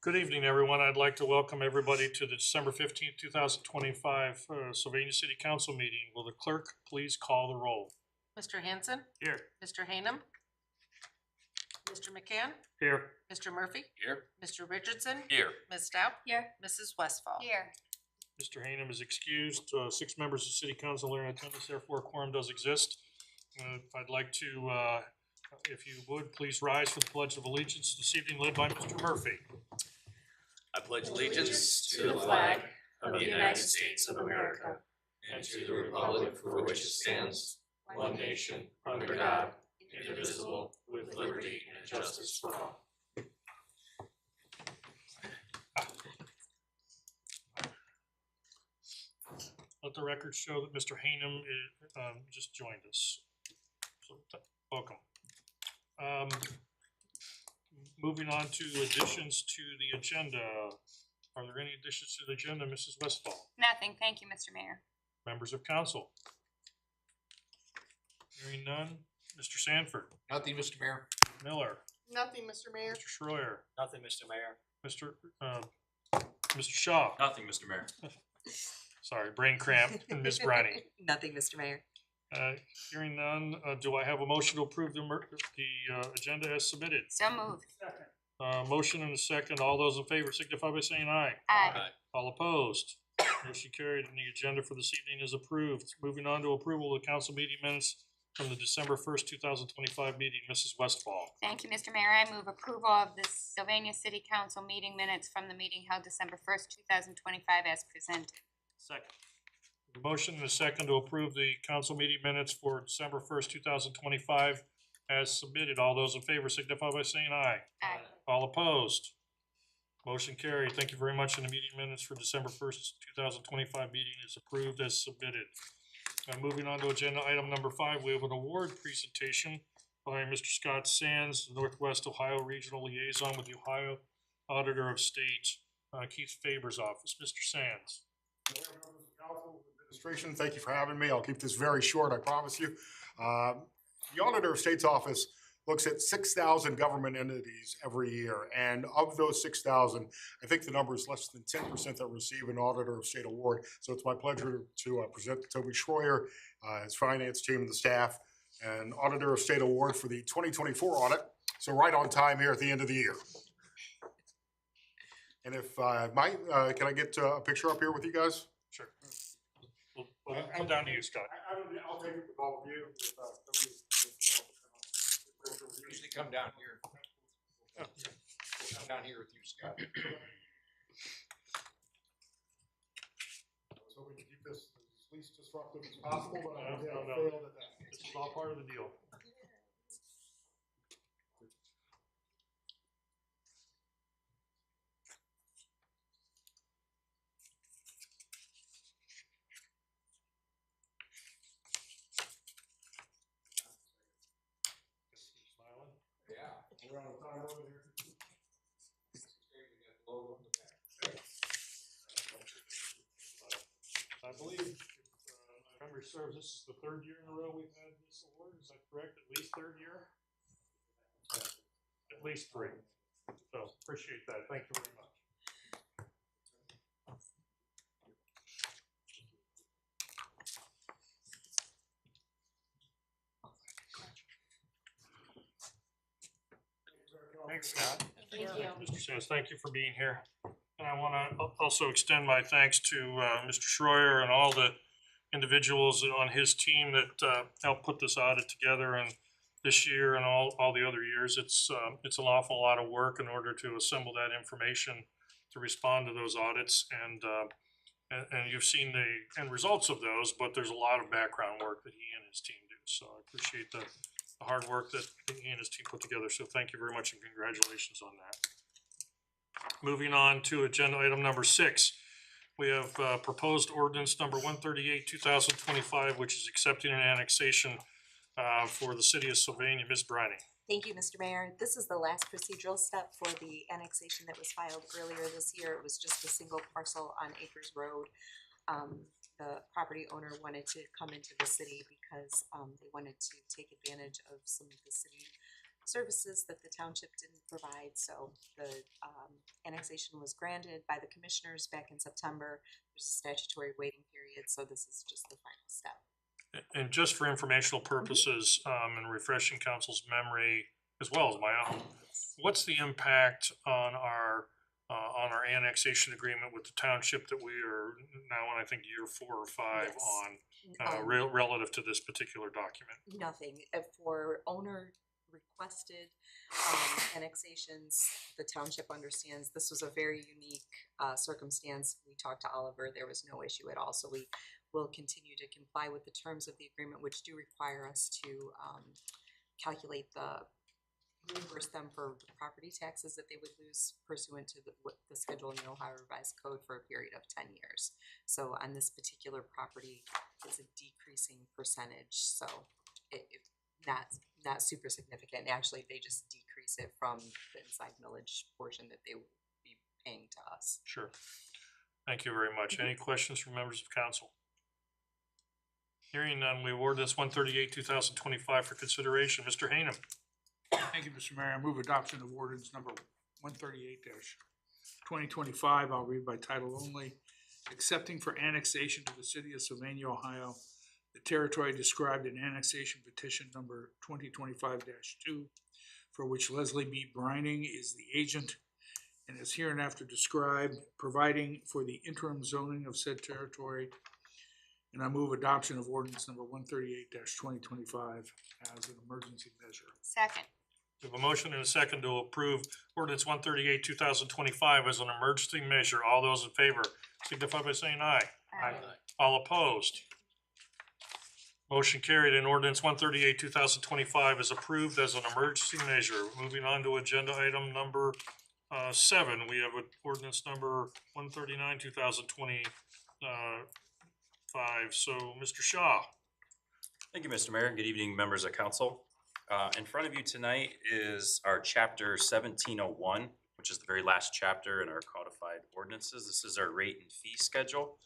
Good evening, everyone. I'd like to welcome everybody to the December 15th, 2025 Sylvania City Council meeting. Will the clerk please call the roll? Mr. Hanson? Here. Mr. Hanem? Mr. McCann? Here. Mr. Murphy? Here. Mr. Richardson? Here. Ms. Stout? Here. Mrs. Westfall? Here. Mr. Hanem is excused. 6 members of City Council are in attendance, therefore a quorum does exist. I'd like to, if you would, please rise for the Pledge of Allegiance this evening, led by Mr. Murphy. I pledge allegiance to the flag of the United States of America and to the republic for which it stands, one nation, under God, indivisible, with liberty and justice for all. Let the record show that Mr. Hanem just joined us. So, welcome. Moving on to additions to the agenda. Are there any additions to the agenda, Mrs. Westfall? Nothing, thank you, Mr. Mayor. Members of council? Hearing none. Mr. Sanford? Nothing, Mr. Mayor. Miller? Nothing, Mr. Mayor. Mr. Schroyer? Nothing, Mr. Mayor. Mr. Shaw? Nothing, Mr. Mayor. Sorry, brain cramp. And Ms. Briney? Nothing, Mr. Mayor. Hearing none, do I have a motion to approve the agenda as submitted? So moved. Motion and a second. All those in favor signify by saying aye. Aye. All opposed? Motion carried and the agenda for this evening is approved. Moving on to approval of the council meeting minutes from the December 1st, 2025 meeting. Mrs. Westfall. Thank you, Mr. Mayor. I move approval of the Sylvania City Council meeting minutes from the meeting held December 1st, 2025 as presented. Second. Motion and a second to approve the council meeting minutes for December 1st, 2025 as submitted. All those in favor signify by saying aye. Aye. All opposed? Motion carried. Thank you very much. And the meeting minutes for December 1st, 2025 meeting is approved as submitted. Moving on to agenda item number 5, we have an award presentation by Mr. Scott Sands, Northwest Ohio Regional Liaison with the Ohio Auditor of State, Keith Faber's office. Mr. Sands. Administration, thank you for having me. I'll keep this very short, I promise you. The Auditor of State's office looks at 6,000 government entities every year, and of those 6,000, I think the number is less than 10% that receive an Auditor of State award. So it's my pleasure to present to Toby Schroyer, his finance team, and the staff, an Auditor of State award for the 2024 audit. So right on time here at the end of the year. And if can I get a picture up here with you guys? Sure. We'll come down to you, Scott. I'll take it with all of you. Usually come down here. Come down here with you, Scott. So we can keep this as least disruptive as possible, but I No. failed at that. This is all part of the deal. Smiling. Yeah. We're on time over here. I believe, if memory serves, this is the 3rd year in a row we've had this award. Is that correct? At least 3rd year? At least 3. So appreciate that. Thank you very much. Thanks, Scott. Thank you. Mr. Sands, thank you for being here. And I want to also extend my thanks to Mr. Schroyer and all the individuals on his team that helped put this audit together. And this year and all the other years, it's an awful lot of work in order to assemble that information to respond to those audits. And you've seen the end results of those, but there's a lot of background work that he and his team do. So I appreciate the hard work that he and his team put together. So thank you very much and congratulations on that. Moving on to agenda item number 6, we have proposed ordinance number 138, 2025, which is accepting an annexation for the city of Sylvania. Ms. Briney. Thank you, Mr. Mayor. This is the last procedural step for the annexation that was filed earlier this year. It was just a single parcel on Acres Road. The property owner wanted to come into the city because they wanted to take advantage of some of the city services that the township didn't provide, so the annexation was granted by the commissioners back in September. There's a statutory waiting period, so this is just the final step. And just for informational purposes, and refreshing council's memory as well as my own, what's the impact on our annexation agreement with the township that we are now on, I think, year 4 or 5 Yes. on, relative to this particular document? Nothing. For owner requested annexations, the township understands this was a very unique circumstance. We talked to Oliver, there was no issue at all, so we will continue to comply with the terms of the agreement, which do require us to calculate reimburse them for the property taxes that they would lose pursuant to the schedule in the Ohio Revised Code for a period of 10 years. So on this particular property, it's a decreasing percentage, so not super significant. Actually, they just decrease it from the inside millage portion that they would be paying to us. Sure. Thank you very much. Any questions from members of council? Hearing none, we award this 138, 2025 for consideration. Mr. Hanem. Thank you, Mr. Mayor. I move adoption of ordinance number 138-2025. I'll read by title only. Accepting for annexation to the city of Sylvania, Ohio, the territory described in annexation petition number 2025-2, for which Leslie B. Brining is the agent and is hereinafter described, providing for the interim zoning of said territory. And I move adoption of ordinance number 138-2025 as an emergency measure. Second. We have a motion and a second to approve ordinance 138, 2025 as an emergency measure. All those in favor signify by saying aye. Aye. All opposed? Motion carried, and ordinance 138, 2025 is approved as an emergency measure. Moving on to agenda item number 7, we have ordinance number 139, 2025. So, Mr. Shaw. Thank you, Mr. Mayor. Good evening, members of council. In front of you tonight is our chapter 1701, which is the very last chapter in our codified ordinances. This is our rate and fee schedule.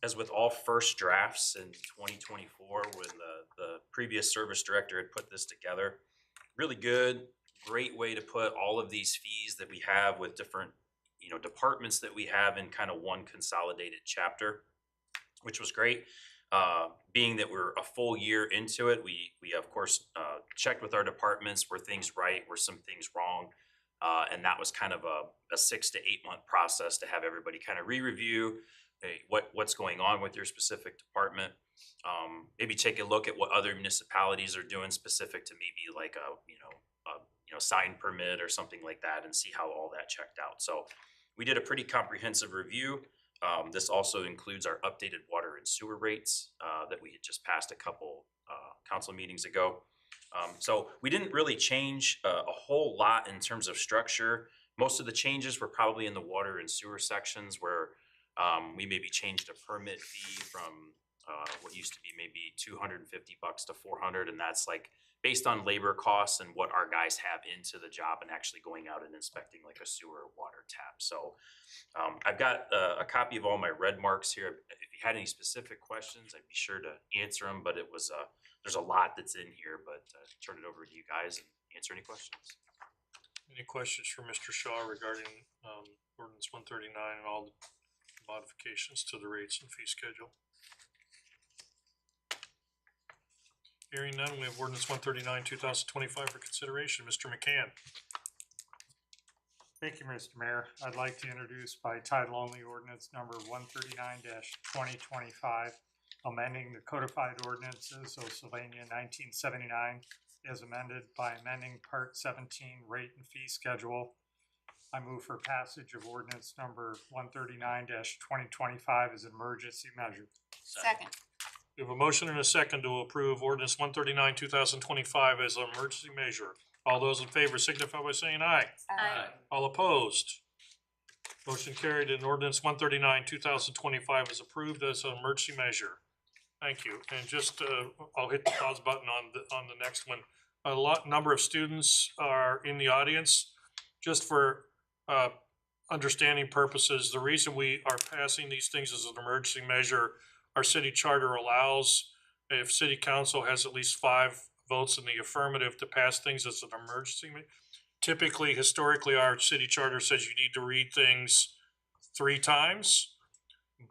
As with all first drafts in 2024, when the previous service director had put this together, really good, great way to put all of these fees that we have with different, departments that we have in kind of one consolidated chapter, which was great. Being that we're a full year into it, we of course checked with our departments, were things right, were some things wrong, and that was kind of a 6 to 8 month process to have everybody kind of re-review what's going on with your specific department. Maybe take a look at what other municipalities are doing specific to maybe like a sign permit or something like that, and see how all that checked out. So we did a pretty comprehensive review. This also includes our updated water and sewer rates that we had just passed a couple council meetings ago. So we didn't really change a whole lot in terms of structure. Most of the changes were probably in the water and sewer sections, where we maybe changed a permit fee from what used to be maybe $250 to $400, and that's like based on labor costs and what our guys have into the job and actually going out and inspecting like a sewer or water tap. So I've got a copy of all my red marks here. If you had any specific questions, I'd be sure to answer them, but there's a lot that's in here, but turn it over to you guys and answer any questions. Any questions for Mr. Shaw regarding ordinance 139 and all the modifications to the rates and fee schedule? Hearing none, we have ordinance 139, 2025 for consideration. Mr. McCann. Thank you, Mr. Mayor. I'd like to introduce by title only ordinance number 139-2025, amending the codified ordinances of Sylvania 1979 as amended by amending Part 17 rate and fee schedule. I move for passage of ordinance number 139-2025 as an emergency measure. Second. We have a motion and a second to approve ordinance 139, 2025 as an emergency measure. All those in favor signify by saying aye. Aye. All opposed? Motion carried, and ordinance 139, 2025 is approved as an emergency measure. Thank you. And just, I'll hit the pause button on the next one. Number of students are in the audience. Just for understanding purposes, the reason we are passing these things as an emergency measure, our city charter allows, if city council has at least five votes in the affirmative to pass things as an emergency. Typically, historically, our city charter says you need to read things 3 times.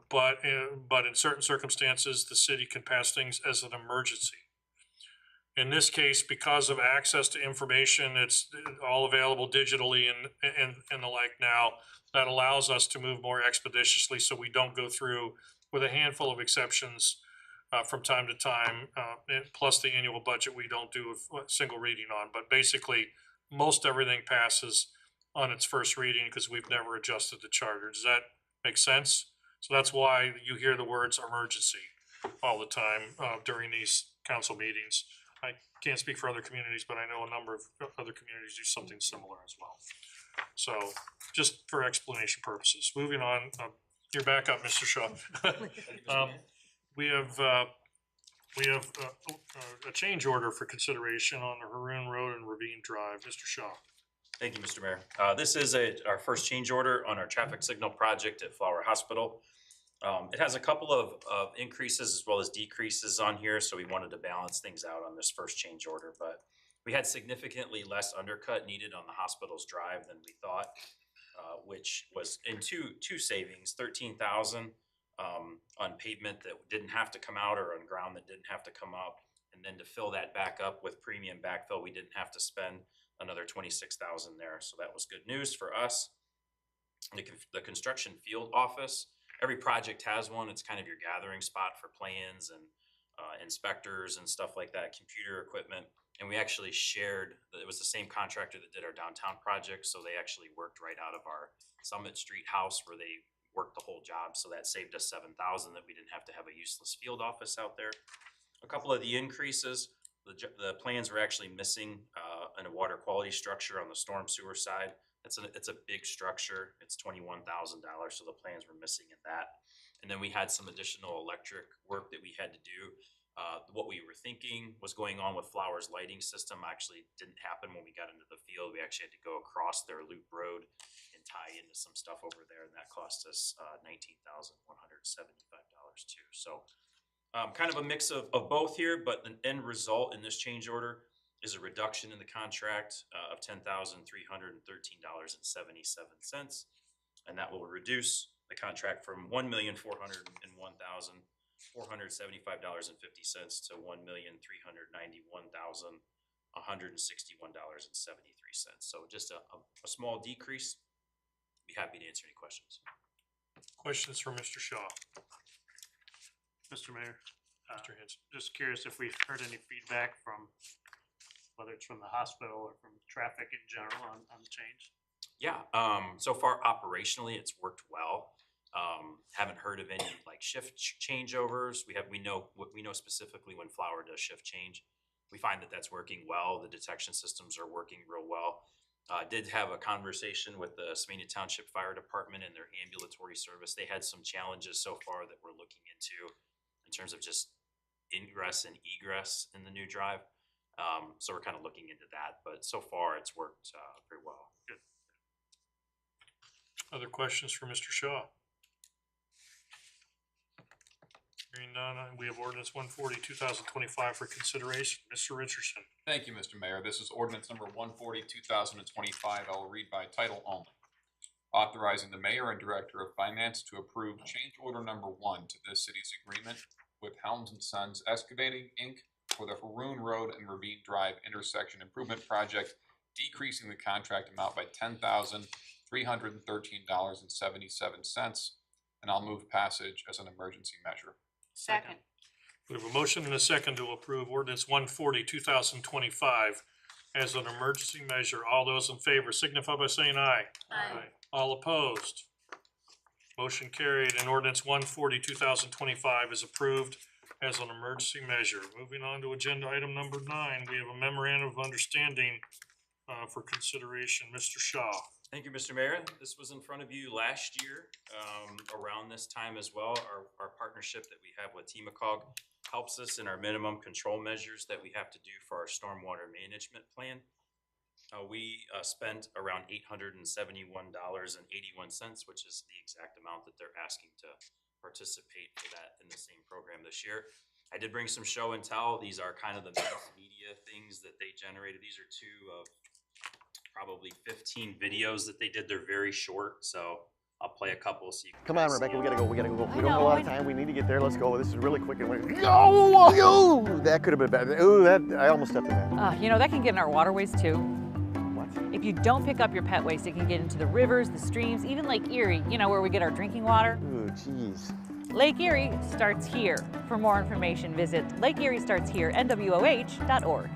But in certain circumstances, the city can pass things as an emergency. In this case, because of access to information, it's all available digitally and the like now, that allows us to move more expeditiously, so we don't go through with a handful of exceptions from time to time, plus the annual budget we don't do a single reading on. But basically, most everything passes on its first reading because we've never adjusted the charter. Does that make sense? So that's why you hear the words emergency all the time during these council meetings. I can't speak for other communities, but I know a number of other communities do something similar as well. So just for explanation purposes. Moving on, you're back up, Mr. Shaw. We have a change order for consideration on the Haroon Road and Ravine Drive. Mr. Shaw. Thank you, Mr. Mayor. This is our first change order on our traffic signal project at Flower Hospital. It has a couple of increases as well as decreases on here, so we wanted to balance things out on this first change order. But we had significantly less undercut needed on the hospital's drive than we thought, which was in two savings: 13,000 on pavement that didn't have to come out, or on ground that didn't have to come up, and then to fill that back up with premium backfill, we didn't have to spend another 26,000 there. So that was good news for us. The construction field office, every project has one. It's kind of your gathering spot for plans and inspectors and stuff like that, computer equipment. And we actually shared, it was the same contractor that did our downtown project, so they actually worked right out of our Summit Street house where they worked the whole job. So that saved us 7,000 that we didn't have to have a useless field office out there. A couple of the increases, the plans were actually missing in a water quality structure on the storm sewer side. It's a big structure. It's $21,000, so the plans were missing in that. And then we had some additional electric work that we had to do. What we were thinking was going on with Flowers' lighting system actually didn't happen when we got into the field. We actually had to go across their loop road and tie into some stuff over there, and that cost us $19,175 too. So kind of a mix of both here, but the end result in this change order is a reduction in the contract of $10,313.77, and that will reduce the contract from $1,401,475.50 to $1,391,161.73. So just a small decrease. Be happy to answer any questions. Questions for Mr. Shaw? Mr. Mayor, Mr. Hanson? just curious if we've heard any feedback from, whether it's from the hospital or from traffic in general on the change? Yeah, so far operationally, it's worked well. Haven't heard of any like shift changeovers. We know specifically when Flower does shift change. We find that that's working well. The detection systems are working real well. Did have a conversation with the Sylvania Township Fire Department and their ambulatory service. They had some challenges so far that we're looking into in terms of just ingress and egress in the new drive. So we're kind of looking into that, but so far it's worked pretty well. Good. Other questions for Mr. Shaw? Hearing none, we have ordinance 140, 2025 for consideration. Mr. Richardson. Thank you, Mr. Mayor. This is ordinance number 140, 2025. I will read by title only. Authorizing the mayor and director of finance to approve change order number 1 to this city's agreement with Helms and Sons Excavating, Inc. for the Haroon Road and Ravine Drive intersection improvement project, decreasing the contract amount by $10,313.77. And I'll move passage as an emergency measure. Second. We have a motion and a second to approve ordinance 140, 2025 as an emergency measure. All those in favor signify by saying aye. Aye. All opposed? Motion carried, and ordinance 140, 2025 is approved as an emergency measure. Moving on to agenda item number 9, we have a memorandum of understanding for consideration. Mr. Shaw. Thank you, Mr. Mayor. This was in front of you last year, around this time as well. Our partnership that we have with TMACOG helps us in our minimum control measures that we have to do for our stormwater management plan. We spent around $871.81, which is the exact amount that they're asking to participate for that in the same program this year. I did bring some show and tell. These are kind of the mass media things that they generated. These are two of probably 15 videos that they did. They're very short, so I'll play a couple so you can. Come on, guys- Rebecca, we gotta go. We gotta go. I We don't have a know, lot I of know. time. We need to get there. Let's go. This is really quick and we're go. That could have been better. Ooh, that I almost stepped in that. You know, that can get in our waterways too. What? If you don't pick up your pet waste, it can get into the rivers, the streams, even Lake Erie, you know, where we get our drinking water. Ooh, jeez. Lake Erie starts here. For more information, visit lakeeriestartshere.nwoh.org.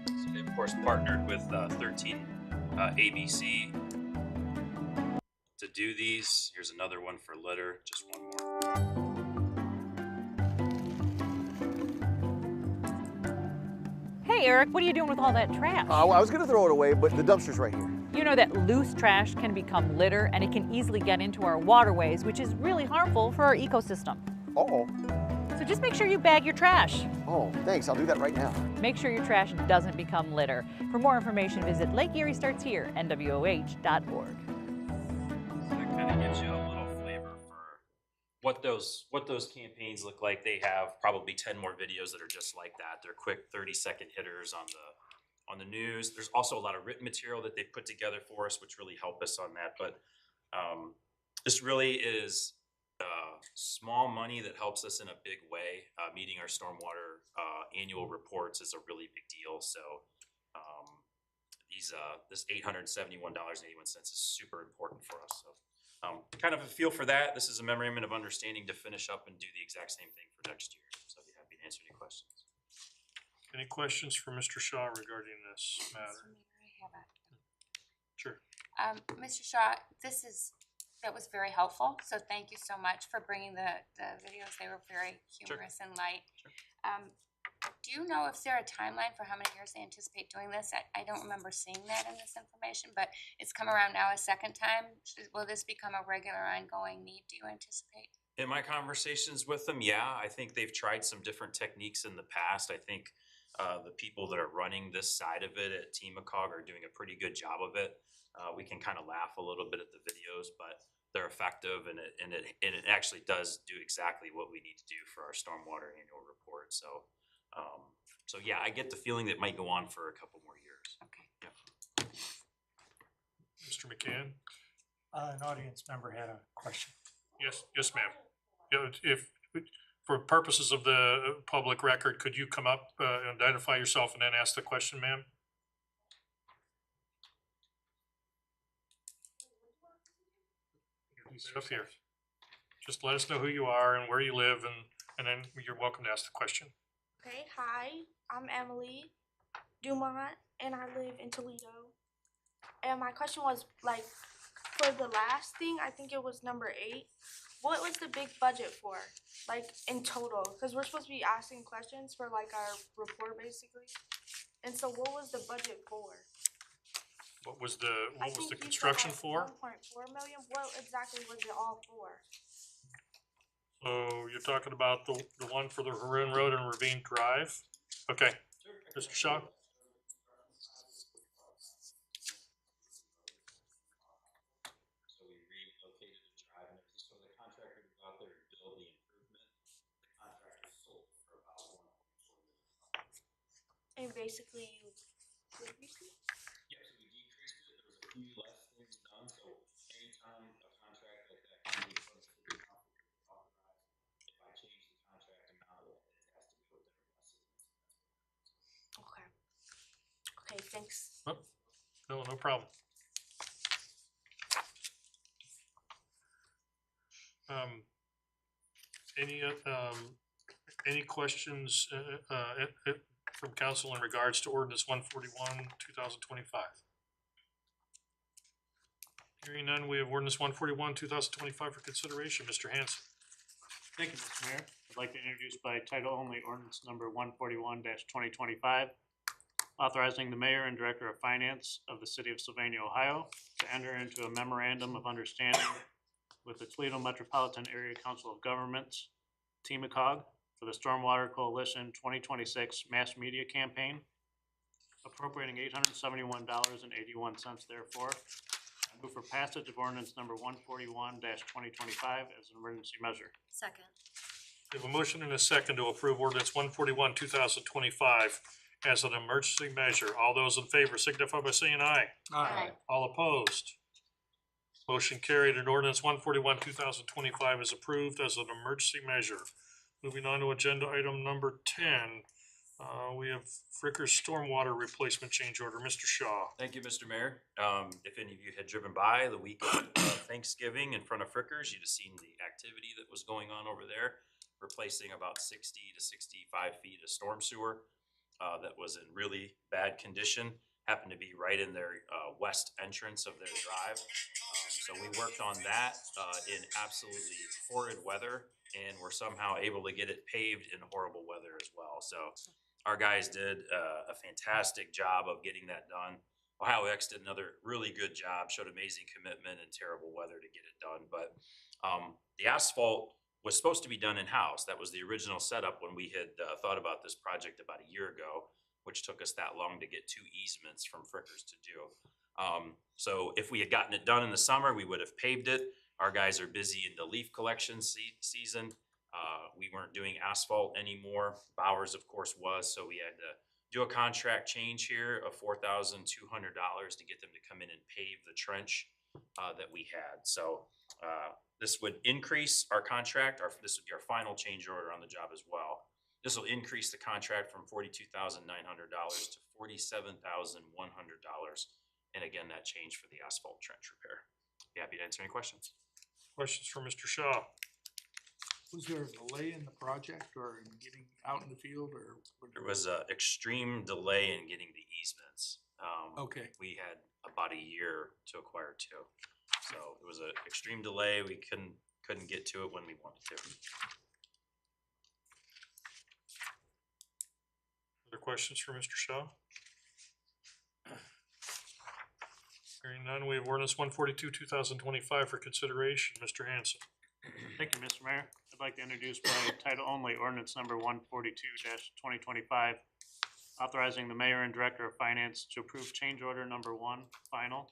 So they, of course, partnered with 13 ABC to do these. Here's another one for litter, just one more. Hey, Eric, what are you doing with all that trash? I was gonna throw it away, but the dumpster's right here. You know that loose trash can become litter and it can easily get into our waterways, which is really harmful for our ecosystem. Uh-oh. So just make sure you bag your trash. Oh, thanks. I'll do that right now. Make sure your trash doesn't become litter. For more information, visit lakeeriestartshere.nwoh.org. So that kind of gives you a little flavor for what those campaigns look like. They have probably 10 more videos that are just like that. They're quick 30-second hitters on the news. There's also a lot of written material that they've put together for us, which really help us on that. But this really is small money that helps us in a big way. Meeting our stormwater annual reports is a really big deal. So this $871.81 is super important for us. So kind of a feel for that. This is a memorandum of understanding to finish up and do the exact same thing for next year. So I'd be happy to answer any questions. Any questions for Mr. Shaw regarding this matter? Sure. Mr. Shaw, that was very helpful, so thank you so much for bringing the videos. They were very humorous and light. Sure. Do you know if there a timeline for how many years they anticipate doing this? I don't remember seeing that in this information, but it's come around now a second time. Will this become a regular ongoing need, do you anticipate? In my conversations with them, yeah, I think they've tried some different techniques in the past. I think the people that are running this side of it at TMACOG are doing a pretty good job of it. We can kind of laugh a little bit at the videos, but they're effective, and it actually does do exactly what we need to do for our stormwater annual report. So yeah, I get the feeling that it might go on for a couple more years. Okay. Yeah. Mr. McCann? An audience member had a question. Yes, ma'am. If, for purposes of the public record, could you come up, identify yourself and then ask the question, ma'am? Right up here. Just let us know who you are and where you live, and then you're welcome to ask the question. Okay, hi, I'm Emily Dumont, and I live in Toledo. And my question was, like, for the last thing, I think it was number 8, what was the big budget for, like, in total? Because we're supposed to be asking questions for, like, our report, basically. And so what was the budget for? What was the construction for? 1.4 million, what exactly was it all for? So you're talking about the one for the Haroon Road and Ravine Drive? Okay, Mr. Shaw? So we relocated the drive, and so the contractor would go out there and build the improvement. The contractor sold for about $1.4 million. And basically, you decreased it? Yeah, so we decreased it. There was a few less things done. So anytime a contract like that comes in front of the city council, if I change the contract amount, it has to go there less. Okay. Okay, thanks. No problem. Any questions from council in regards to ordinance 141, 2025? Hearing none, we have ordinance 141, 2025 for consideration. Mr. Hanson. Thank you, Mr. Mayor. I'd like to introduce by title only ordinance number 141-2025, authorizing the mayor and director of finance of the city of Sylvania, Ohio, to enter into a memorandum of understanding with the Toledo Metropolitan Area Council of Governments, TMACOG, for the Stormwater Coalition 2026 Mass Media Campaign, appropriating $871.81 therefore. I move for passage of ordinance number 141-2025 as an emergency measure. Second. We have a motion and a second to approve ordinance 141, 2025 as an emergency measure. All those in favor signify by saying aye. Aye. All opposed? Motion carried and ordinance 141, 2025 is approved as an emergency measure. Moving on to agenda item number 10, we have Frickers Stormwater Replacement Change Order. Mr. Shaw. Thank you, Mr. Mayor. If any of you had driven by the week of Thanksgiving in front of Frickers, you'd have seen the activity that was going on over there, replacing about 60 to 65 feet of storm sewer that was in really bad condition. Happened to be right in their west entrance of their drive. So we worked on that in absolutely horrid weather, and we're somehow able to get it paved in horrible weather as well. So our guys did a fantastic job of getting that done. Ohio X did another really good job, showed amazing commitment in terrible weather to get it done. But the asphalt was supposed to be done in-house. That was the original setup when we had thought about this project about a year ago, which took us that long to get 2 easements from Frickers to do. So if we had gotten it done in the summer, we would have paved it. Our guys are busy in the leaf collection season. We weren't doing asphalt anymore. Bowers, of course, was, so we had to do a contract change here of $4,200 to get them to come in and pave the trench that we had. So this would increase our contract. This would be our final change order on the job as well. This will increase the contract from $42,900 to $47,100. And again, that change for the asphalt trench repair. Be happy to answer any questions. Questions for Mr. Shaw? Was there a delay in the project or in getting out in the field or? There was an extreme delay in getting the easements. Okay. We had about a year to acquire 2. So it was an extreme delay. We couldn't get to it when we wanted to. Other questions for Mr. Shaw? Hearing none, we have ordinance 142, 2025 for consideration. Mr. Hanson. Thank you, Mr. Mayor. I'd like to introduce by title only ordinance number 142-2025, authorizing the mayor and director of finance to approve change order number 1, final,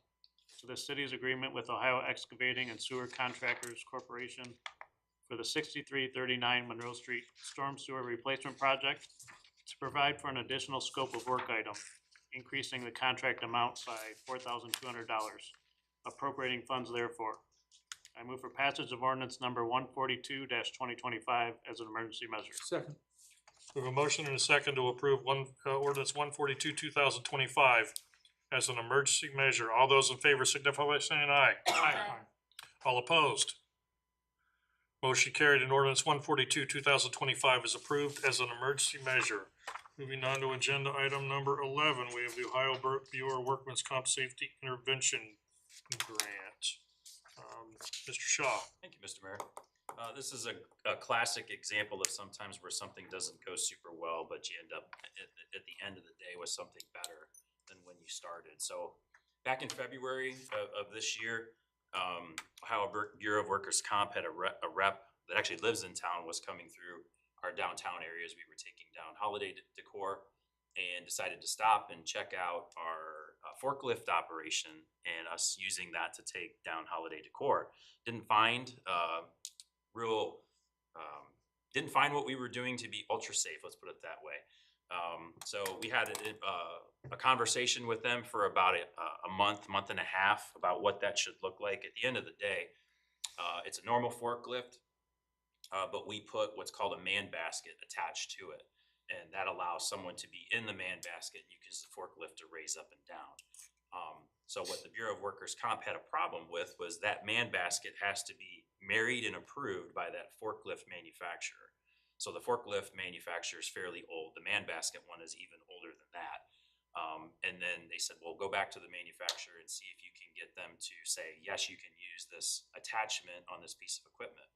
to the city's agreement with Ohio Excavating and Sewer Contractors Corporation for the 6339 Monroe Street Storm Sewer Replacement Project to provide for an additional scope of work item, increasing the contract amount by $4,200, appropriating funds therefore. I move for passage of ordinance number 142-2025 as an emergency measure. Second. We have a motion and a second to approve ordinance 142, 2025 as an emergency measure. All those in favor signify by saying aye. Aye. All opposed? Motion carried and ordinance 142, 2025 is approved as an emergency measure. Moving on to agenda item number 11, we have the Ohio Bureau of Workmen's Comp Safety Intervention Grant. Mr. Shaw. Thank you, Mr. Mayor. This is a classic example of sometimes where something doesn't go super well, but you end up at the end of the day with something better than when you started. So back in February of this year, Ohio Bureau of Workers Comp had a rep that actually lives in town, was coming through our downtown areas. We were taking down holiday decor and decided to stop and check out our forklift operation and us using that to take down holiday decor. Didn't find didn't find what we were doing to be ultra safe, let's put it that way. So we had a conversation with them for about a month and a half about what that should look like. At the end of the day, it's a normal forklift, but we put what's called a man basket attached to it. And that allows someone to be in the man basket and you can use the forklift to raise up and down. So what the Bureau of Workers Comp had a problem with was that man basket has to be married and approved by that forklift manufacturer. So the forklift manufacturer is fairly old. The man basket one is even older than that. And then they said, well, go back to the manufacturer and see if you can get them to say, yes, you can use this attachment on this piece of equipment.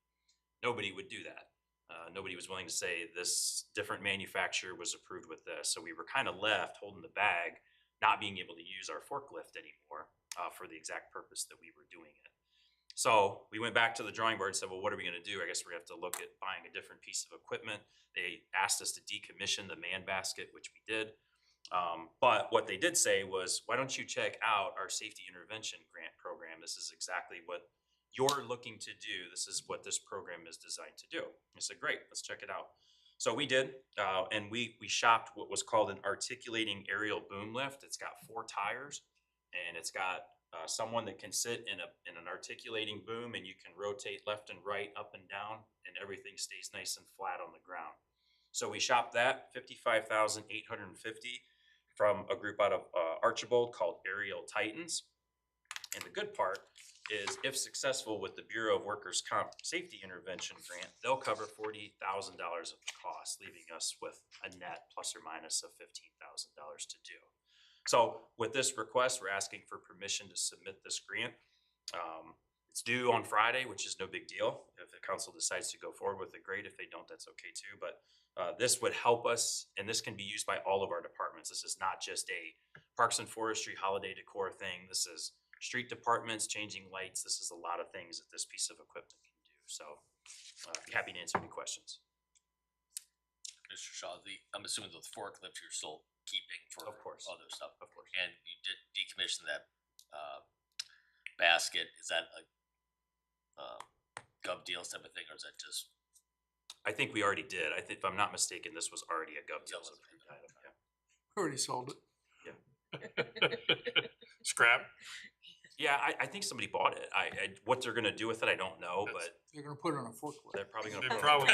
Nobody would do that. Nobody was willing to say this different manufacturer was approved with this. So we were kind of left holding the bag, not being able to use our forklift anymore for the exact purpose that we were doing it. So we went back to the drawing board and said, well, what are we going to do? I guess we have to look at buying a different piece of equipment. They asked us to decommission the man basket, which we did. But what they did say was, why don't you check out our safety intervention grant program? This is exactly what you're looking to do, this is what this program is designed to do. I said, great, let's check it out. So we did, and we shopped what was called an articulating aerial boom lift. It's got 4 tires, and it's got someone that can sit in an articulating boom, and you can rotate left and right, up and down, and everything stays nice and flat on the ground. So we shopped that, $55,850 from a group out of Archibald called Aerial Titans. And the good part is, if successful with the Bureau of Workers' Comp Safety Intervention Grant, they'll cover $40,000 of the cost, leaving us with a net plus or minus of $15,000 to do. So with this request, we're asking for permission to submit this grant. It's due on Friday, which is no big deal. If the council decides to go forward with it, great. If they don't, that's okay too. But this would help us, and this can be used by all of our departments. This is not just a Parks and Forestry holiday decor thing. This is street departments, changing lights. This is a lot of things that this piece of equipment can do. So I'd be happy to answer any questions. Mr. Shaw, I'm assuming the forklift you're still keeping for Of course. other stuff. Of course. And you did decommission that basket. Is that a gov deals type of thing, or is that just? I think we already did. I think, if I'm not mistaken, this was already a gov deals approved item. Yeah. Already sold it. Scrap? Yeah, I think somebody bought it. What they're gonna do with it, I don't know, but They're gonna put it on a forklift. they're probably gonna. They put it- probably,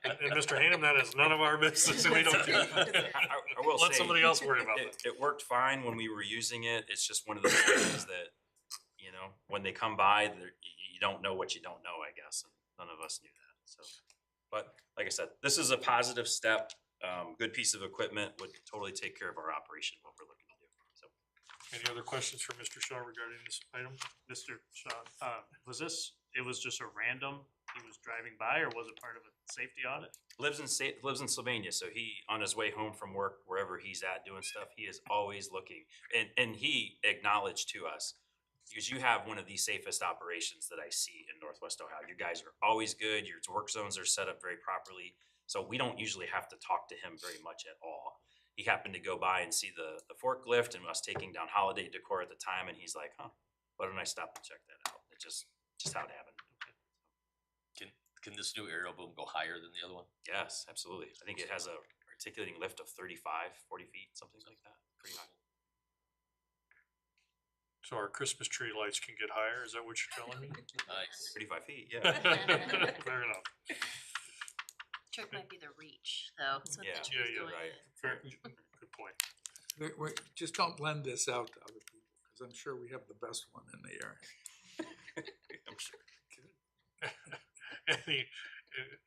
and Mr. Hanem, that is none of our business, and we don't do. I will Let say, somebody else worry about it. it worked fine when we were using it. It's just one of those things that, you know, when they come by, you don't know what you don't know, I guess, and none of us knew that, so. But like I said, this is a positive step, good piece of equipment, would totally take care of our operation, what we're looking to do, so. Any other questions for Mr. Shaw regarding this item? Mr. Shaw, it was just a random, he was driving by, or was it part of a safety audit? Lives in Sylvania, so he, on his way home from work, wherever he's at doing stuff, he is always looking. And he acknowledged to us, because you have one of the safest operations that I see in Northwest Ohio. You guys are always good, your work zones are set up very properly, so we don't usually have to talk to him very much at all. He happened to go by and see the forklift and us taking down holiday decor at the time, and he's like, huh, why don't I stop and check that out? It just how it happened. Can this new aerial boom go higher than the other one? Yes, absolutely. I think it has a articulating lift of 35, 40 feet, something like that. Pretty high. So our Christmas tree lights can get higher, is that what you're telling me? Nice. 35 feet, yeah. Fair enough. Trick might be the reach, though. That's what the Yeah, tree's yeah, going right. in. Fair, good point. Just don't lend this out to other people, because I'm sure we have the best one in the area. I'm sure.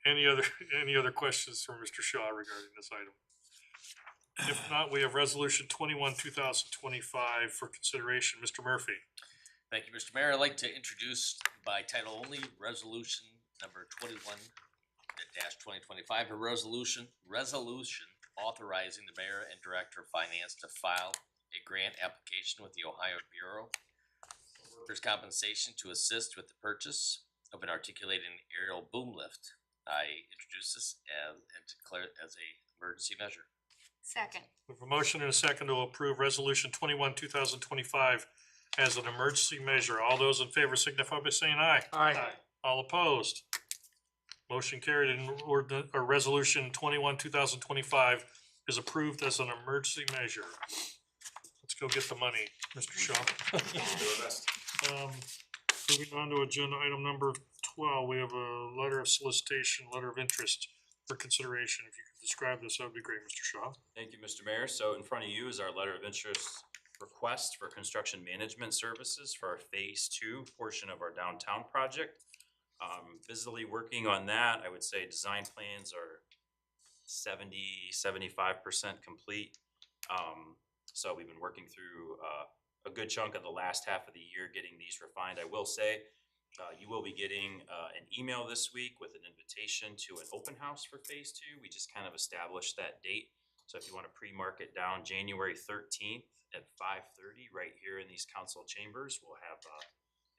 Any other questions from Mr. Shaw regarding this item? If not, we have resolution 21, 2025 for consideration. Mr. Murphy. Thank you, Mr. Mayor. I'd like to introduce by title only resolution number 21-2025, a resolution authorizing the mayor and director of finance to file a grant application with the Ohio Bureau of Workers' Compensation to assist with the purchase of an articulating aerial boom lift. I introduce this and declare it as a emergency measure. Second. We have a motion and a second to approve resolution 21, 2025 as an emergency measure. All those in favor signify by saying aye. Aye. All opposed? Motion carried and resolution 21, 2025 is approved as an emergency measure. Let's go get the money, Mr. Shaw. Moving on to agenda item number 12, we have a letter of solicitation, letter of interest for consideration. If you could describe this, that would be great, Mr. Shaw. Thank you, Mr. Mayor. So in front of you is our letter of interest request for construction management services for our phase 2 portion of our downtown project. Busily working on that. I would say design plans are 70–75% complete. So we've been working through a good chunk of the last half of the year getting these refined. I will say you will be getting an email this week with an invitation to an open house for phase 2. We just kind of established that date. So if you want to pre-mark it down, January 13th at 5:30 right here in these council chambers, we'll have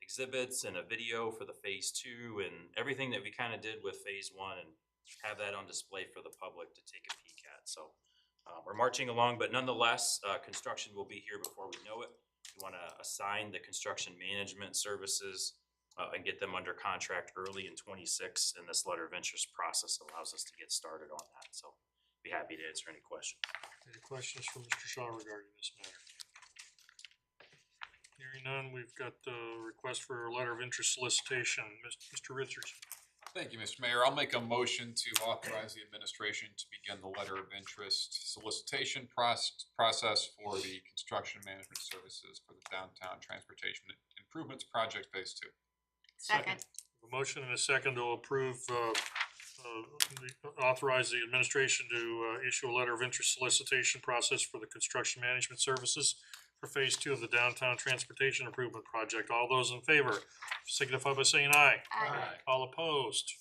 exhibits and a video for the phase 2 and everything that we kind of did with phase 1 and have that on display for the public to take a peek at. So we're marching along, but nonetheless, construction will be here before we know it. We wanna assign the construction management services and get them under contract early in 26, and this letter of interest process allows us to get started on that, so be happy to answer any questions. Any questions for Mr. Shaw regarding this matter? Hearing none, we've got the request for a letter of interest solicitation. Mr. Richardson. Thank you, Mr. Mayor. I'll make a motion to authorize the administration to begin the letter of interest solicitation process for the construction management services for the downtown transportation improvements project phase 2. Second. A motion and a second to approve, authorize the administration to issue a letter of interest solicitation process for the construction management services for phase 2 of the downtown transportation improvement project. All those in favor signify by saying aye. Aye. All opposed?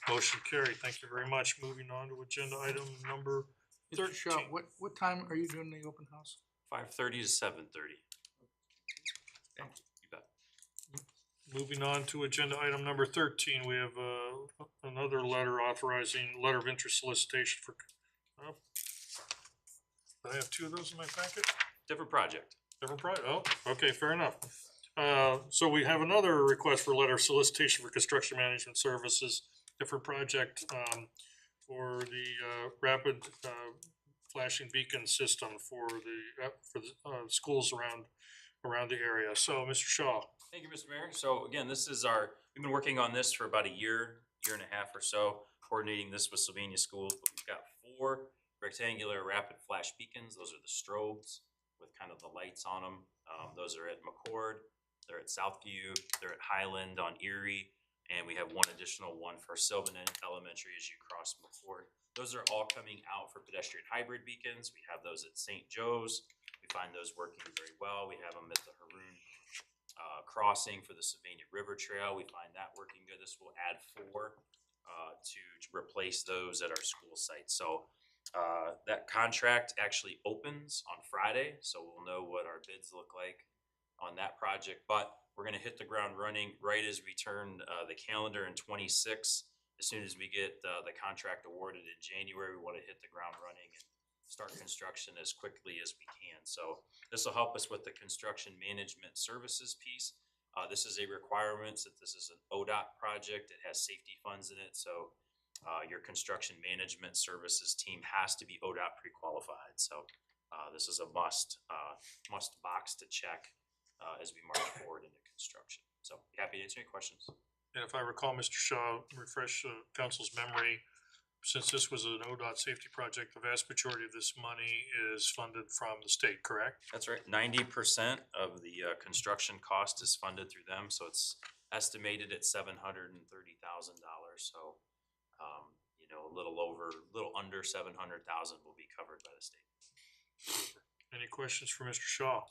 Motion carried. Thank you very much. Moving on to agenda item number Mr. Shaw, 13. what time are you doing the open house? 5:30 to 7:30. Thank you. You bet. Moving on to agenda item number 13, we have another letter authorizing letter of interest solicitation for, do I have two of those in my packet? Different project. Different oh, okay, fair enough. So we have another request for letter of solicitation for construction management services, different project, for the, rapid, flashing beacon system for the schools around the area. So, Mr. Shaw. Thank you, Mr. Mayor. So again, this is we've been working on this for about a year and a half or so, coordinating this with Sylvania schools, but we've got 4 rectangular rapid flash beacons. Those are the strobes with kind of the lights on them. Those are at McCord, they're at Southview, they're at Highland on Erie, and we have one additional one for Sylvania Elementary as you cross McCord. Those are all coming out for pedestrian hybrid beacons. We have those at St. Joe's. We find those working very well. We have them at the Haroon crossing for the Sylvania River Trail. We find that working good. This will add 4 to replace those at our school site. So that contract actually opens on Friday, so we'll know what our bids look like on that project. But we're gonna hit the ground running right as we turn the calendar in 26. As soon as we get the contract awarded in January, we wanna hit the ground running and start construction as quickly as we can. So this will help us with the construction management services piece. This is a requirement that this is an ODOT project. It has safety funds in it, so your construction management services team has to be ODOT pre-qualified. So this is a must box to check as we march forward into construction. So happy to answer any questions. And if I recall, Mr. Shaw, refresh council's memory, since this was an ODOT safety project, the vast majority of this money is funded from the state, correct? That's right. 90% of the construction cost is funded through them, so it's estimated at $730,000. So, a little under 700,000 will be covered by the state. Any questions for Mr. Shaw?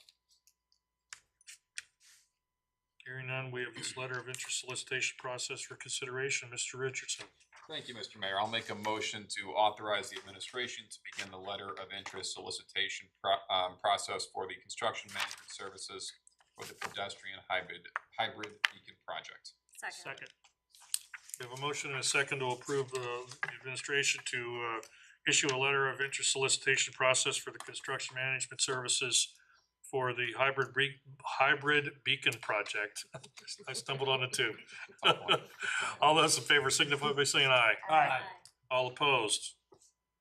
Hearing none, we have this letter of interest solicitation process for consideration. Mr. Richardson. Thank you, Mr. Mayor. I'll make a motion to authorize the administration to begin the letter of interest solicitation process for the construction management services for the pedestrian hybrid beacon project. Second. We have a motion and a second to approve the administration to issue a letter of interest solicitation process for the construction management services for the hybrid beacon project. I stumbled on it too. All those in favor signify by saying aye. Aye. All opposed?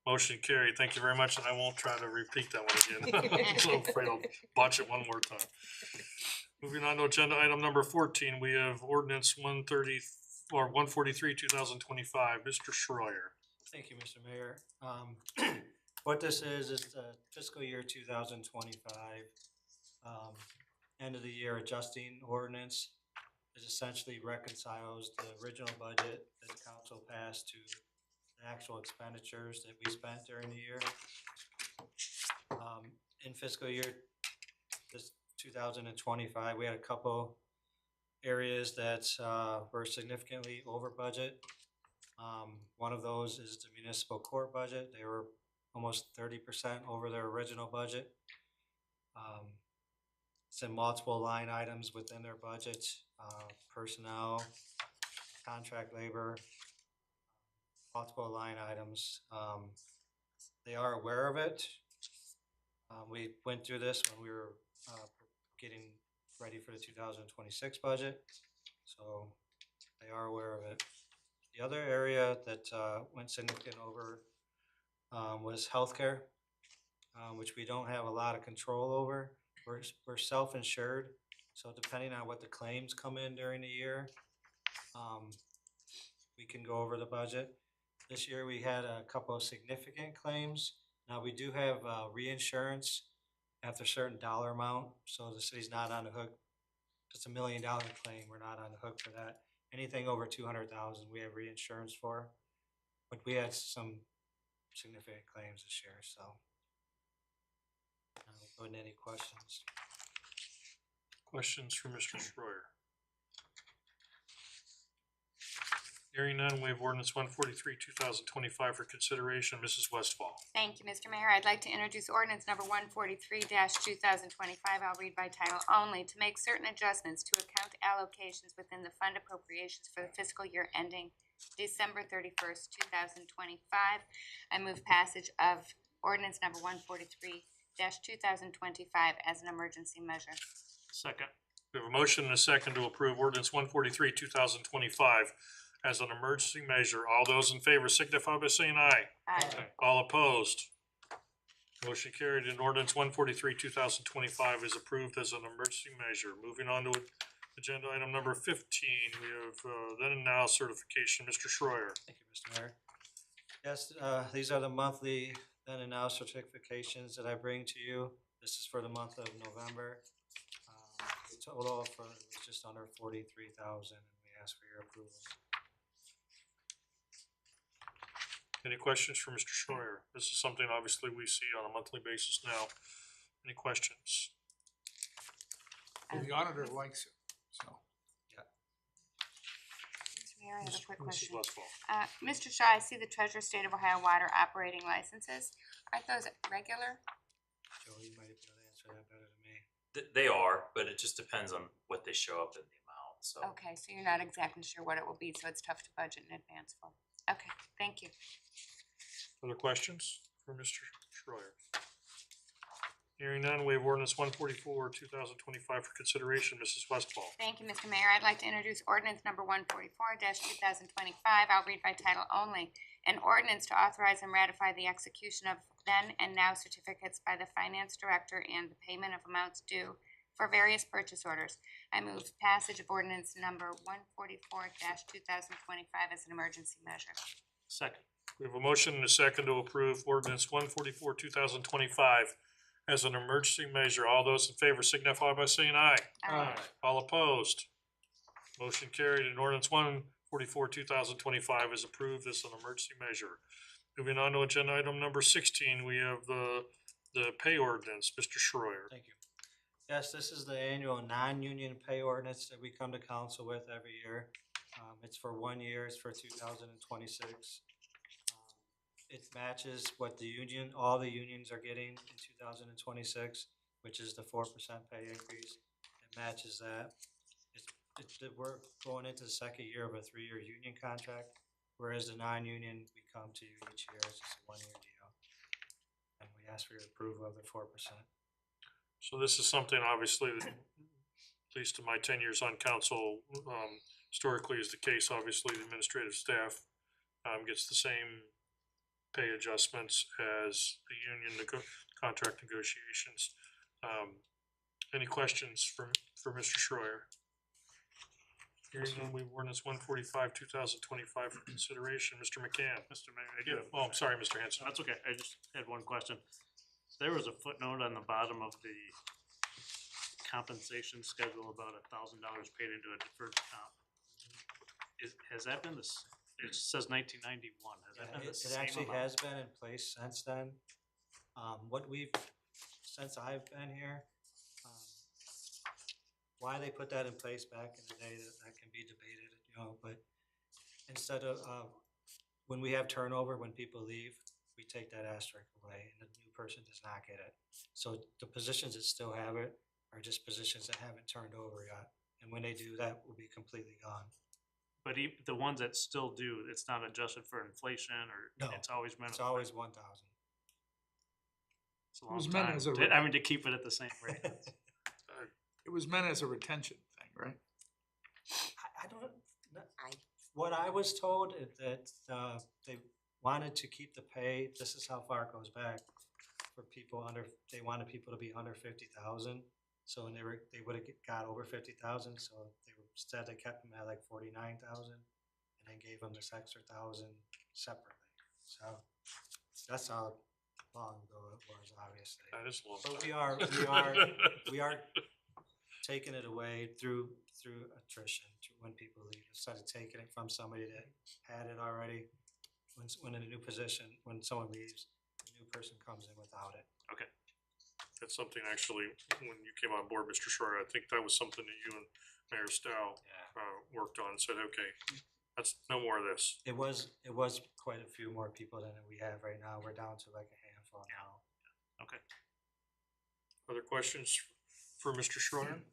Motion carried. Thank you very much, and I won't try to repeat that one again. I'm so afraid I'll botch it one more time. Moving on to agenda item number 14, we have ordinance 143, 2025. Mr. Schroyer. Thank you, Mr. Mayor. What this is the fiscal year 2025, end of the year adjusting ordinance. It essentially reconciles the original budget that the council passed to the actual expenditures that we spent during the year. In fiscal year this 2025, we had a couple areas that were significantly over budget. One of those is the municipal court budget. They were almost 30% over their original budget. Some multiple line items within their budget, personnel, contract labor, multiple line items. They are aware of it. We went through this when we were getting ready for the 2026 budget, so they are aware of it. The other area that went significant over was healthcare, which we don't have a lot of control over. We're self-insured, so depending on what the claims come in during the year, we can go over the budget. This year we had a couple of significant claims. Now we do have reinsurance after a certain dollar amount, so the city's not on the hook. If it's $1 million claim, we're not on the hook for that. Anything over 200,000, we have reinsurance for. But we had some significant claims this year, so. Any questions? Questions for Mr. Schroyer? Hearing none, we have ordinance 143, 2025 for consideration. Mrs. Westfall. Thank you, Mr. Mayor. I'd like to introduce ordinance number 143-2025. I'll read by title only. To make certain adjustments to account allocations within the fund appropriations for the fiscal year ending December 31st, 2025. I move passage of ordinance number 143-2025 as an emergency measure. Second. We have a motion and a second to approve ordinance 143, 2025 as an emergency measure. All those in favor signify by saying aye. Aye. All opposed? Motion carried, and ordinance 143, 2025 is approved as an emergency measure. Moving on to agenda item number 15, we have then and now certification. Mr. Schroyer. Thank you, Mr. Mayor. Yes, these are the monthly then and now certifications that I bring to you. This is for the month of November. The total for just under 43,000, and we ask for your approval. Any questions for Mr. Schroyer? This is something obviously we see on a monthly basis now. Any questions? The auditor likes it, so. Mr. Mayor, I have a quick Mrs. question. Westfall. Mr. Shaw, I see the Treasurer State of Ohio water operating licenses. Aren't those regular? Joe, you might be able to answer that better than me. They are, but it just depends on what they show up in the amount, so. Okay, so you're not exactly sure what it will be, so it's tough to budget in advance for. Okay, thank you. Other questions for Mr. Schroyer? Hearing none, we have ordinance 144, 2025 for consideration. Mrs. Westfall. Thank you, Mr. Mayor. I'd like to introduce ordinance number 144-2025. I'll read by title only. An ordinance to authorize and ratify the execution of then and now certificates by the finance director and the payment of amounts due for various purchase orders. I move passage of ordinance number 144-2025 as an emergency measure. Second. We have a motion and a second to approve ordinance 144, 2025 as an emergency measure. All those in favor signify by saying aye. Aye. All opposed? Motion carried, and ordinance 144, 2025 is approved as an emergency measure. Moving on to agenda item number 16, we have the pay ordinance. Mr. Schroyer. Thank you. Yes, this is the annual non-union pay ordinance that we come to council with every year. It's for 1 year, it's for 2026. It matches what the union, all the unions are getting in 2026, which is the 4% pay increase. It matches that. We're going into the second year of a 3-year union contract, whereas the non-union, we come to you each year, it's just a 1-year deal. And we ask for your approval of the 4%. So this is something obviously that, at least in my 10 years on council, historically is the case. Obviously, the administrative staff gets the same pay adjustments as the union contract negotiations. Any questions for Mr. Schroyer? Hearing none, we have ordinance 145, 2025 for consideration. Mr. McCann. Mr. Mayor, I do have. Oh, I'm sorry, Mr. Hanson. That's okay. I just had one question. There was a footnote on the bottom of the compensation schedule about $1,000 paid into a deferred comp. Has that been this? It says 1991. Has that been the same It actually amount? has been in place since then. Since I've been here, why they put that in place back in the day, that can be debated, but instead of, when we have turnover, when people leave, we take that asterisk away and the new person does not get it. So the positions that still have it are just positions that haven't turned over yet. And when they do, that will be completely gone. But the ones that still do, it's not adjusted for inflation or No, it's always been. It's always 1,000. It's a long was meant time. as a I mean, to keep it at the same rate. It was meant as a retention thing, right? I don't, what I was told is that, they wanted to keep the pay, this is how far it goes back, for people under, they wanted people to be under 50,000. So when they would have got over 50,000, so instead they kept them at like 49,000 and then gave them this extra 1,000 separately. So that's how long ago it was, obviously. That is a long But time. we are taking it away through attrition when people leave, instead of taking it from somebody that had it already. When in a new position, when someone leaves, a new person comes in without it. Okay. That's something actually, when you came on board, Mr. Short, I think that was something that you and Mayor Stow worked on, said, okay, that's no more of this. It was quite a few more people than we have right now. We're down to like a handful now. Okay. Other questions for Mr. Schroyer?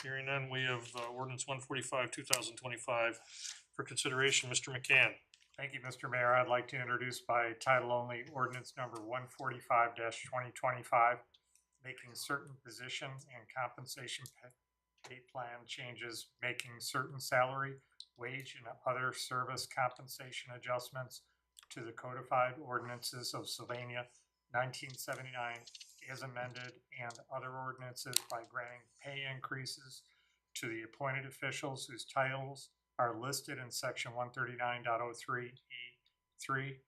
Hearing none, we have ordinance 145, 2025 for consideration. Mr. McCann. Thank you, Mr. Mayor. I'd like to introduce by title only ordinance number 145-2025, making certain position and compensation pay plan changes, making certain salary, wage, and other service compensation adjustments to the codified ordinances of Sylvania 1979 as amended, and other ordinances by granting pay increases to the appointed officials whose titles are listed in section 139.03E3,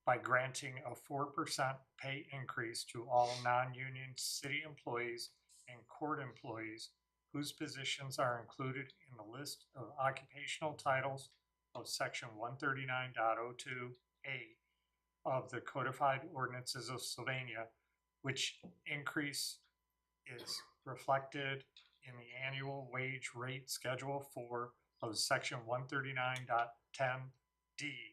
by granting a 4% pay increase to all non-union city employees and court employees whose positions are included in the list of occupational titles of section 139.02A of the codified ordinances of Sylvania, which increase is reflected in the annual wage rate schedule 4 of section 139.10D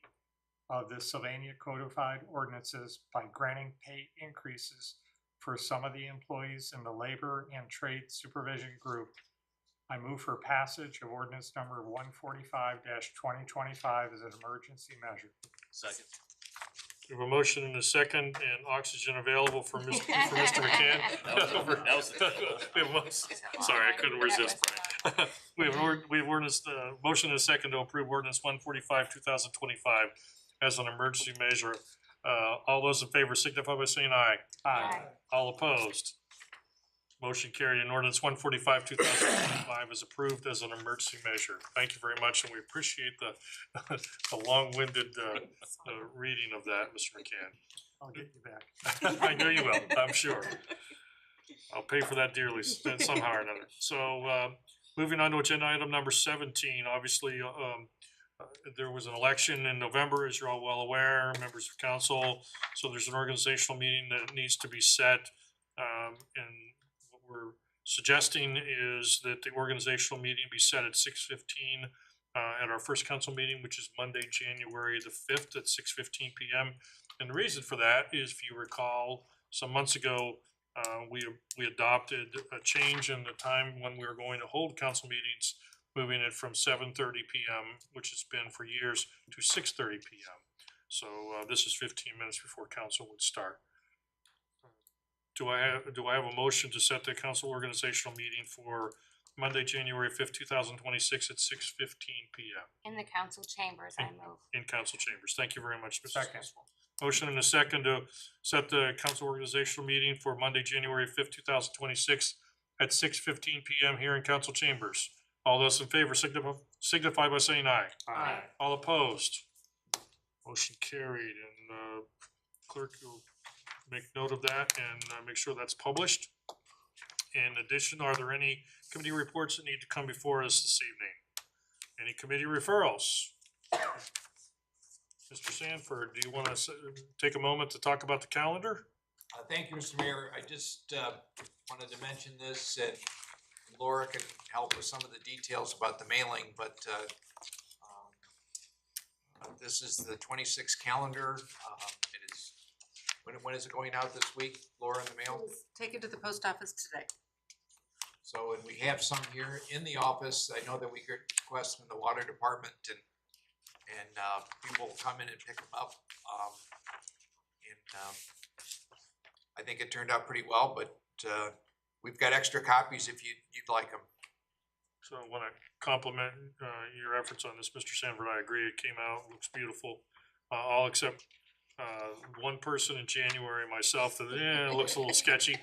of the Sylvania codified ordinances by granting pay increases for some of the employees in the labor and trade supervision group. I move for passage of ordinance number 145-2025 as an emergency measure. Second. We have a motion and a second, and oxygen available for Mr. McCann. That was the- We have a sorry, I couldn't resist. We have ordinance, motion and a second to approve ordinance 145, 2025 as an emergency measure. All those in favor signify by saying aye. Aye. All opposed. Motion carried, and ordinance 145, 2025 is approved as an emergency measure. Thank you very much, and we appreciate the long-winded reading of that, Mr. McCann. I'll get you back. I know you will, I'm sure. I'll pay for that dearly somehow or another. So, moving on to agenda item number 17, obviously, there was an election in November, as you're all well aware, members of council. So there's an organizational meeting that needs to be set, and what we're suggesting is that the organizational meeting be set at 6:15 at our first council meeting, which is Monday, January the 5th at 6:15 p.m. And the reason for that is, if you recall, some months ago, we adopted a change in the time when we were going to hold council meetings, moving it from 7:30 p.m., which it's been for years, to 6:30 p.m. So this is 15 minutes before council would start. Do I have a motion to set the council organizational meeting for Monday, January 5th, 2026 at 6:15 p.m. In the council chambers, I move. in council chambers? Thank you very much, Mrs. Second. Oswald. Motion and a second to set the council organizational meeting for Monday, January 5th, 2026 at 6:15 p.m. here in council chambers. All those in favor signify by saying aye. Aye. All opposed? Motion carried, and clerk will make note of that and make sure that's published. In addition, are there any committee reports that need to come before us this evening? Any committee referrals? Mr. Sanford, do you want to take a moment to talk about the calendar? Thank you, Mr. Mayor. I just wanted to mention this, and Laura can help with some of the details about the mailing, but this is the 26th calendar. It is, when is it going out this week, Laura, in the mail? Take it to the post office today. So, and we have some here in the office. I know that we get requests from the water department, and people will come in and pick them up. I think it turned out pretty well, but we've got extra copies if you'd like them. So I wanna compliment, your efforts on this, Mr. Sanford, I agree, it came out, looks beautiful. All except, one person in January, myself, that, it looks a little sketchy.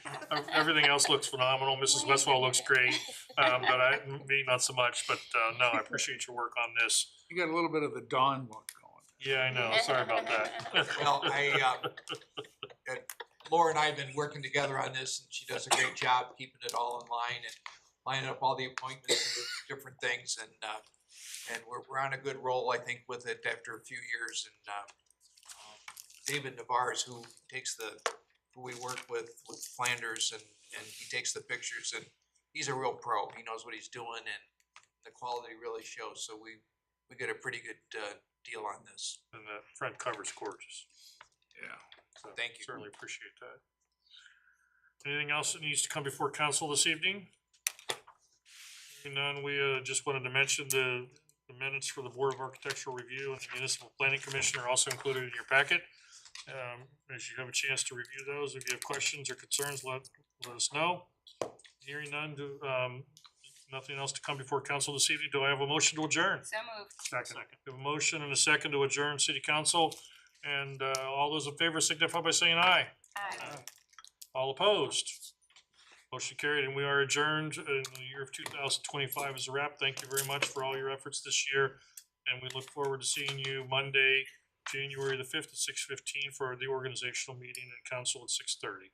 Everything else looks phenomenal, Mrs. Westfall looks great, but me, not so much, but, no, I appreciate your work on this. You got a little bit of the Dawn look going. Yeah, I know, sorry about that. Well, Laura and I have been working together on this, and she does a great job keeping it all in line and lining up all the appointments and the different things, and we're on a good roll, I think, with it after a few years. And David Navarez, who we work with Flanders, and he takes the pictures, and he's a real pro. He knows what he's doing, and the quality really shows. So we get a pretty good deal on this. And the front cover's gorgeous. Yeah. So Thank you. certainly appreciate that. Anything else that needs to come before council this evening? Hearing none, we just wanted to mention the minutes for the Board of Architectural Review and the Municipal Planning Commission are also included in your packet. As you have a chance to review those, if you have questions or concerns, let us know. Hearing none, nothing else to come before council this evening. Do I have a motion to adjourn? So moved. Second. We have a motion and a second to adjourn city council, and all those in favor signify by saying aye. Aye. All opposed? Motion carried, and we are adjourned, and the year of 2025 is a wrap. Thank you very much for all your efforts this year, and we look forward to seeing you Monday, January the 5th at 6:15 for the organizational meeting and council at 6:30.